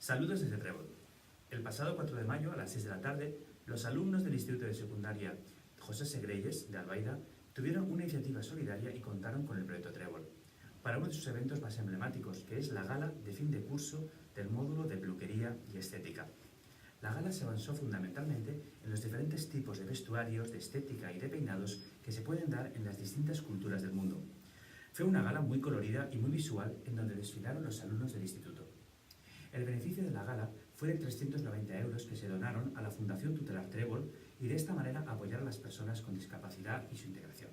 Saludos desde Trébol. El pasado 4 de mayo, a las 6 de la tarde, los alumnos del Instituto de Secundaria José Segreyes de Albaida tuvieron una iniciativa solidaria y contaron con el proyecto Trébol para uno de sus eventos más emblemáticos, que es la gala de fin de curso del módulo de peluquería y estética. La gala se basó fundamentalmente en los diferentes tipos de vestuarios, de estética y de peinados que se pueden dar en las distintas culturas del mundo. Fue una gala muy colorida y muy visual en donde desfilaron los alumnos del instituto. El beneficio de la gala fue de 390 euros que se donaron a la Fundación Tutelar Trébol y de esta manera apoyar a las personas con discapacidad y su integración.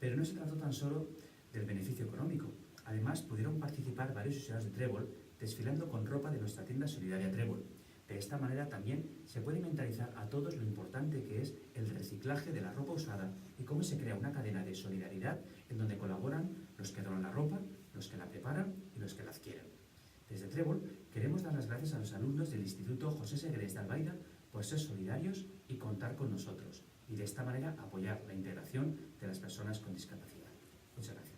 Pero no se trató tan solo del beneficio económico. Además, pudieron participar varios usuarios de Trébol desfilando con ropa de nuestra tienda solidaria Trébol. De esta manera también se puede mentalizar a todos lo importante que es el reciclaje de la ropa usada y cómo se crea una cadena de solidaridad en donde colaboran los que donan la ropa, los que la preparan y los que la adquieren. Desde Trébol queremos dar las gracias a los alumnos del Instituto José Segreyes de Albaida por ser solidarios y contar con nosotros y de esta manera apoyar la integración de las personas con discapacidad. Muchas gracias.